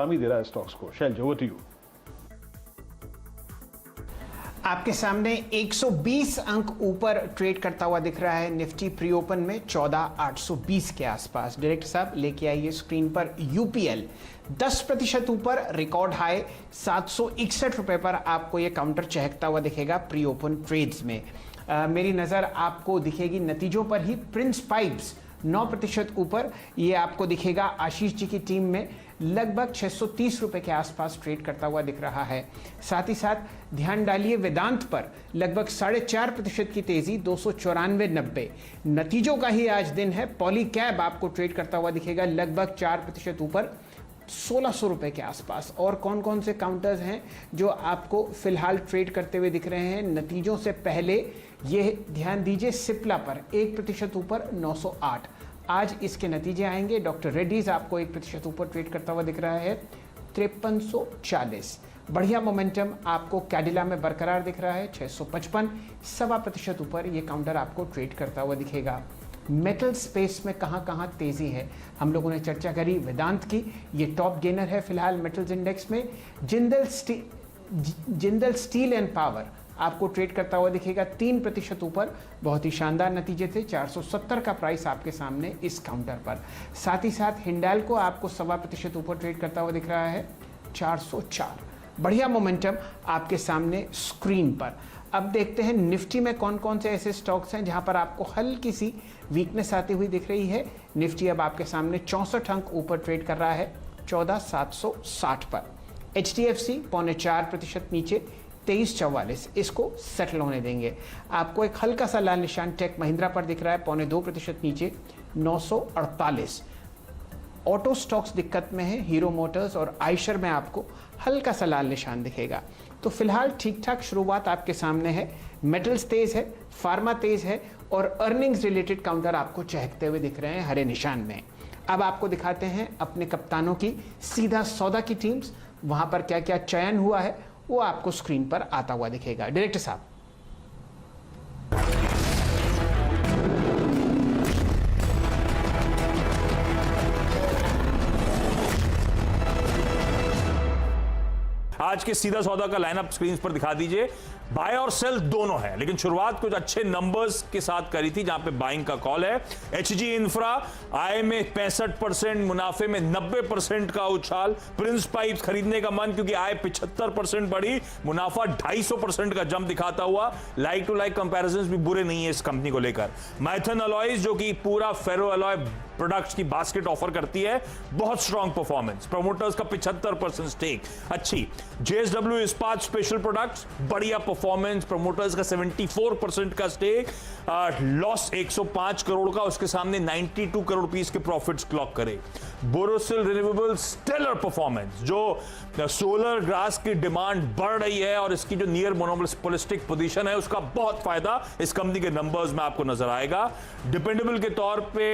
दे रहा है स्टॉक्स को। Shailaja, over to you. आपके सामने 120 अंक ऊपर ट्रेड करता हुआ दिख रहा है निफ्टी प्री ओपन में 14,820 के आसपास। डायरेक्टर साहब लेके आइए स्क्रीन पर यूपीएल 10% ऊपर, रिकॉर्ड हाई 761 रुपए पर आपको यह काउंटर चहकता हुआ दिखेगा प्री ओपन ट्रेड्स में। मेरी नज़र आपको दिखेगी नतीजों पर ही। प्रिंस पाइप्स 9% ऊपर, ये आपको दिखेगा आशीष जी की टीम में लगभग 630 रुपए के आसपास ट्रेड करता हुआ दिख रहा है। साथ ही साथ ध्यान डालिए वेदांत पर लगभग 4.5% की तेजी 294.90। नतीजों का ही आज दिन है। पॉलीकैब आपको ट्रेड करता हुआ दिखेगा लगभग 4% ऊपर 1600 रुपए के आसपास। और कौन कौन से काउंटर्स हैं जो आपको फिलहाल ट्रेड करते हुए दिख रहे हैं नतीजों से पहले, ये ध्यान दीजिए। सिप्ला पर 1% ऊपर 908, आज इसके नतीजे आएंगे। डॉक्टर रेड्डीज आपको 1% ऊपर ट्रेड करता हुआ दिख रहा है 5340। बढ़िया मोमेंटम आपको कैडिला में बरकरार दिख रहा है 655, 1.25% ऊपर ये काउंटर आपको ट्रेड करता हुआ दिखेगा। मेटल स्पेस में कहां कहां तेजी है हम लोगों ने चर्चा करी। वेदांत की ये टॉप गेनर है फिलहाल मेटल्स इंडेक्स में। जिंदल स्टील एंड पावर आपको ट्रेड करता हुआ दिखेगा 3% ऊपर। बहुत ही शानदार नतीजे थे। 470 का प्राइस आपके सामने इस काउंटर पर। साथ ही साथ हिंडाल्को आपको 1.25% ऊपर ट्रेड करता हुआ दिख रहा है 404। बढ़िया मोमेंटम आपके सामने स्क्रीन पर। अब देखते हैं निफ्टी में कौन कौन से ऐसे स्टॉक्स हैं जहां पर आपको हल्की सी वीकनेस आती हुई दिख रही है। निफ्टी अब आपके सामने 64 अंक ऊपर ट्रेड कर रहा है 14,760 पर। HDFC 0.4% नीचे 2344, इसको सेटल होने देंगे। आपको एक हल्का सा लाल निशान टेक महिंद्रा पर दिख रहा है 0.2% नीचे 948। ऑटो स्टॉक्स दिक्कत में है, हीरो मोटर्स और आयशर में आपको हल्का सा लाल निशान दिखेगा। तो फिलहाल ठीक ठाक शुरुआत आपके सामने है। मेटल्स तेज है, फार्मा तेज है और अर्निंग्स रिलेटेड काउंटर आपको चहकते हुए दिख रहे हैं हरे निशान में। अब आपको दिखाते हैं अपने कप्तानों की सीधा सौदा की टीम्स, वहां पर क्या क्या चयन हुआ है वो आपको स्क्रीन पर आता हुआ दिखेगा। डायरेक्टर साहब। आज के सीधा सौदा का लाइनअप स्क्रीन पर दिखा दीजिए। बाय और सेल दोनों है, लेकिन शुरुआत कुछ अच्छे नंबर्स के साथ करी थी जहां पे बाइंग का कॉल है। एचजी इंफ्रा आय में 65%, मुनाफे में 90% का उछाल। प्रिंस पाइप्स खरीदने का मन क्योंकि आय 75% बढ़ी, मुनाफा 250% का जंप दिखाता हुआ। लाइक टू लाइक कंपैरिजंस भी बुरे नहीं है इस कंपनी को लेकर। माइथन अलॉयज जो कि पूरा फेरो अलॉय प्रोडक्ट्स की बास्केट ऑफर करती है, बहुत स्ट्रॉन्ग परफॉर्मेंस। प्रमोटर्स का 75% स्टेक अच्छी। जेएसडब्ल्यू इस्पात स्पेशल प्रोडक्ट्स बढ़िया परफॉर्मेंस, प्रमोटर्स का 74% का स्टेक। लॉस 105 करोड़ का, उसके सामने 92 करोड़ रुपीस के प्रॉफिट्स क्लॉक करे। बोरोसिल रिन्यूएबल्स स्टेलर परफॉर्मेंस, जो सोलर ग्लास की डिमांड बढ़ रही है और इसकी जो नियर मोनोपोलिस्टिक पोजीशन है उसका बहुत फायदा इस कंपनी के नंबर्स में आपको नजर आएगा। डिपेंडेबल के तौर पे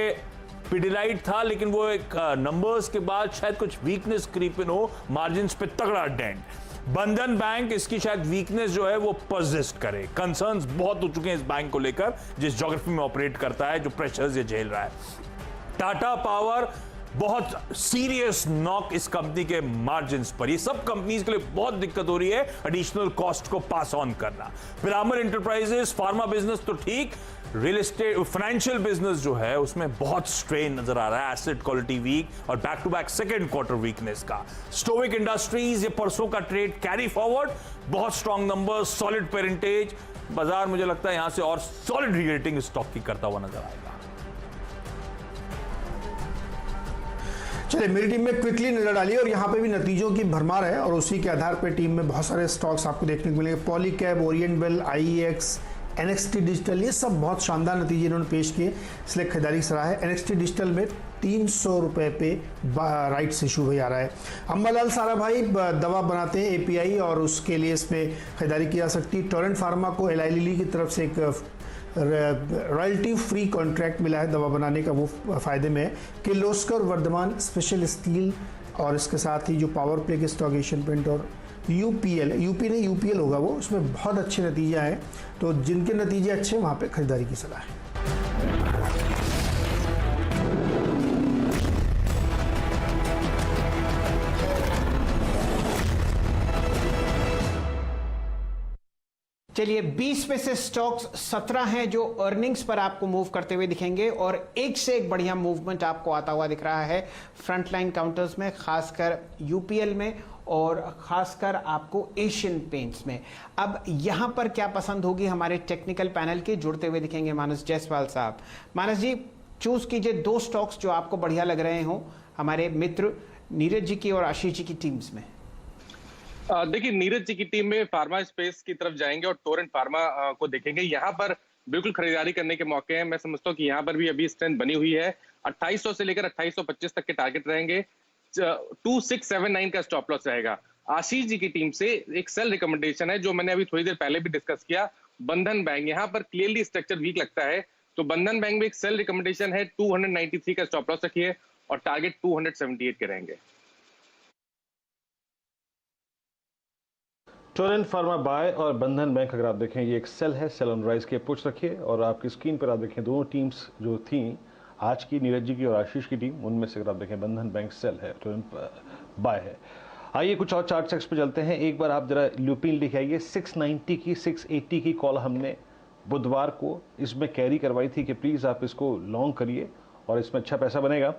पिडिलाइट था, लेकिन वो एक नंबर्स के बाद शायद कुछ वीकनेस क्रीप इन हो, मार्जिन्स पे तगड़ा डेंट। बंधन बैंक, इसकी शायद वीकनेस जो है वो परसिस्ट करे। कंसर्न्स बहुत हो चुके हैं इस बैंक को लेकर जिस ज्योग्राफी में ऑपरेट करता है, जो प्रेशर्स ये झेल रहा है। टाटा पावर बहुत सीरियस नॉक इस कंपनी के मार्जिन्स पर। ये सब कंपनीज के लिए बहुत दिक्कत हो रही है एडिशनल कॉस्ट को पास ऑन करना। पिरामल एंटरप्राइजेस, फार्मा बिजनेस तो ठीक, रियल एस्टेट फाइनेंशियल बिजनेस जो है उसमें बहुत स्ट्रेन नजर आ रहा है। एसेट क्वालिटी वीक और back to back second quarter weakness का। स्टोविक इंडस्ट्रीज, ये परसों का ट्रेड कैरी फॉरवर्ड, बहुत स्ट्रॉन्ग नंबर्स, सॉलिड पेरेंटेज। बाजार मुझे लगता है यहां से और सॉलिड रीरेटिंग स्टॉक की करता हुआ नजर आएगा। चलिए मेरी टीम में क्विकली नजर डालिए और यहाँ पे भी नतीजों की भरमार है और उसी के आधार पर टीम में बहुत सारे स्टॉक्स आपको देखने को मिलेंगे। Polycab, oriental, IEX, NXT digital, ये सब बहुत शानदार नतीजे इन्होंने पेश किए, इसलिए खरीदारी की सलाह है। एनएक्सटी डिजिटल में 300 रुपये पे राइट्स इशू भी आ रहा है। अम्बालाल सारा भाई दवा बनाते हैं एपीआई और उसके लिए इसमें खरीदारी की जा सकती है। टोरेंट फार्मा को एलाई लिली की तरफ से एक रॉयल्टी फ्री कॉन्ट्रैक्ट मिला है दवा बनाने का, वो फ़ायदे में है। किर्लोस्कर वर्धमान स्पेशल स्टील और इसके साथ ही जो पावर प्ले के स्टॉक एशियन पेंट और यूपीएल, यूपी नहीं यूपीएल होगा वो, उसमें बहुत अच्छे नतीजे आए, तो जिनके नतीजे अच्छे वहाँ पे खरीदारी की सलाह है। चलिए 20 में से स्टॉक्स 17 हैं जो अर्निंग्स पर आपको मूव करते हुए दिखेंगे और एक से एक बढ़िया मूवमेंट आपको आता हुआ दिख रहा है फ्रंटलाइन काउंटर्स में, खासकर यूपीएल में और खासकर आपको एशियन पेंट्स में। अब यहां पर क्या पसंद होगी हमारे टेक्निकल पैनल के, जुड़ते हुए दिखेंगे मानस जायसवाल साहब। मानस जी, चूज कीजिए 2 स्टॉक्स जो आपको बढ़िया लग रहे हो हमारे मित्र नीरज जी की और आशीष जी की टीम्स में। देखिए, नीरज जी की टीम में फार्मा स्पेस की तरफ जाएंगे और टोरेंट फार्मा को देखेंगे। यहाँ पर बिल्कुल खरीदारी करने के मौके हैं। मैं समझता हूँ कि यहाँ पर भी अभी स्ट्रेंथ बनी हुई है। 2800 से लेकर 2825 तक के टारगेट रहेंगे। 2679 का स्टॉप लॉस रहेगा। आशीष जी की टीम से एक सेल रिकमेंडेशन है जो मैंने अभी थोड़ी देर पहले भी डिस्कस किया। बंधन बैंक, यहाँ पर क्लियरली स्ट्रक्चर वीक लगता है, तो बंधन बैंक में एक सेल रिकमेंडेशन है। 293 का स्टॉप लॉस रखिए और टारगेट 278 के रहेंगे। टोरेंट फार्मा बाय और बंधन बैंक अगर आप देखें ये एक सेल है, सेल ऑन राइज की अप्रोच रखिए। और आपकी स्क्रीन पर आप देखें दोनों टीम्स जो थी आज की, नीरज जी की और आशीष की टीम, उनमें से अगर आप देखें बंधन बैंक सेल है, टोरेंट बाय है। आइए कुछ और चार्ट सेक्स पे चलते हैं। एक बार आप जरा लुपिन लिख आइए। 690 की 680 की कॉल हमने बुधवार को इसमें कैरी करवाई थी कि प्लीज़ आप इसको लॉन्ग करिए और इसमें अच्छा पैसा बनेगा।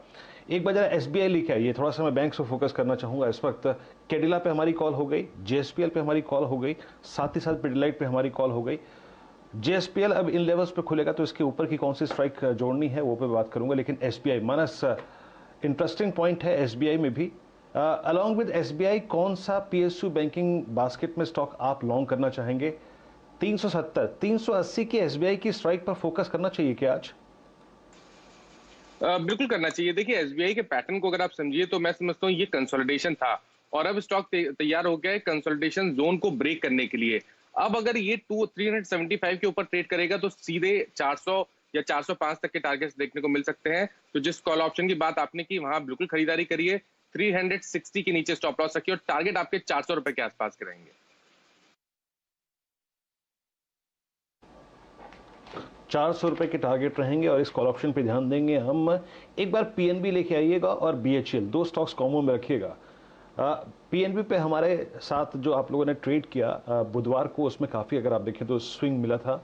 एक बार जरा एसबीआई लिखे आइए। थोड़ा सा मैं बैंक से फोकस करना चाहूँगा इस वक्त। कैडिला पे हमारी कॉल हो गई, जेएसपीएल पे हमारी कॉल हो गई, साथ ही साथ पिडिलाइट पे हमारी कॉल हो गई। जेएसपीएल अब इन लेवल्स पे खुलेगा तो इसके ऊपर की कौन सी स्ट्राइक जोड़नी है वो पे बात करूंगा। लेकिन एसबीआई मानस इंटरेस्टिंग पॉइंट है एसबीआई में भी। अलॉन्ग विद एसबीआई कौन सा पीएसयू बैंकिंग बास्केट में स्टॉक आप लॉन्ग करना चाहेंगे? 370 380 की एसबीआई की स्ट्राइक पर फोकस करना चाहिए क्या आज? बिल्कुल करना चाहिए। देखिए, एसबीआई के पैटर्न को अगर आप समझिए तो मैं समझता हूँ ये कंसोलिडेशन था और अब स्टॉक तैयार हो गया है कंसोलिडेशन जोन को ब्रेक करने के लिए। अब अगर ये 375 के ऊपर ट्रेड करेगा तो सीधे 400 या 405 तक के टारगेट्स देखने को मिल सकते हैं। तो जिस कॉल ऑप्शन की बात आपने की वहां बिल्कुल खरीदारी करिए। 360 के नीचे स्टॉप लॉस रखिए और टारगेट आपके 400 रुपए के आसपास के रहेंगे। 400 रुपए के टारगेट रहेंगे और इस कॉल ऑप्शन पे ध्यान देंगे हम। एक बार पीएनबी लेके आइएगा और बीएचईएल, 2 स्टॉक्स कॉम्बो में रखिएगा। पीएनबी पे हमारे साथ जो आप लोगों ने ट्रेड किया बुधवार को, उसमें काफ़ी अगर आप देखें तो स्विंग मिला था।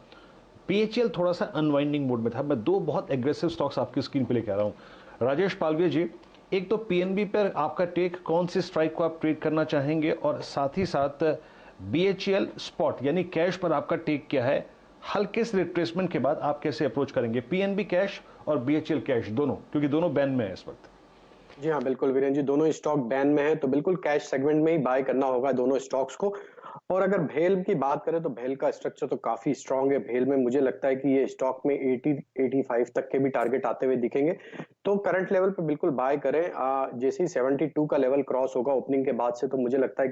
बीएचईएल थोड़ा सा अनवाइंडिंग मोड में था। मैं 2 बहुत एग्रेसिव स्टॉक्स आपकी स्क्रीन पे लेके आ रहा हूँ। राजेश पालवे जी, एक तो पीएनबी पर आपका टेक, कौन सी स्ट्राइक को आप ट्रेड करना चाहेंगे, और साथ ही साथ बीएचईएल स्पॉट यानी कैश पर आपका टेक क्या है? हल्के से रिट्रेसमेंट के बाद आप कैसे अप्रोच करेंगे पीएनबी कैश और बीएचईएल कैश दोनों, क्योंकि दोनों बैन में है इस वक्त? जी हाँ, बिल्कुल वीरेंद्र जी, दोनों स्टॉक बैन में है तो बिल्कुल कैश सेगमेंट में ही बाय करना होगा दोनों स्टॉक्स को। और अगर भेल की बात करें तो भेल का स्ट्रक्चर तो काफी स्ट्रांग है। भेल में मुझे लगता है कि ये स्टॉक में 80-85 तक के भी टारगेट आते हुए दिखेंगे, तो करंट लेवल पे बिल्कुल बाय करें। जैसे ही 72 का लेवल क्रॉस होगा ओपनिंग के बाद से, तो मुझे लगता है कि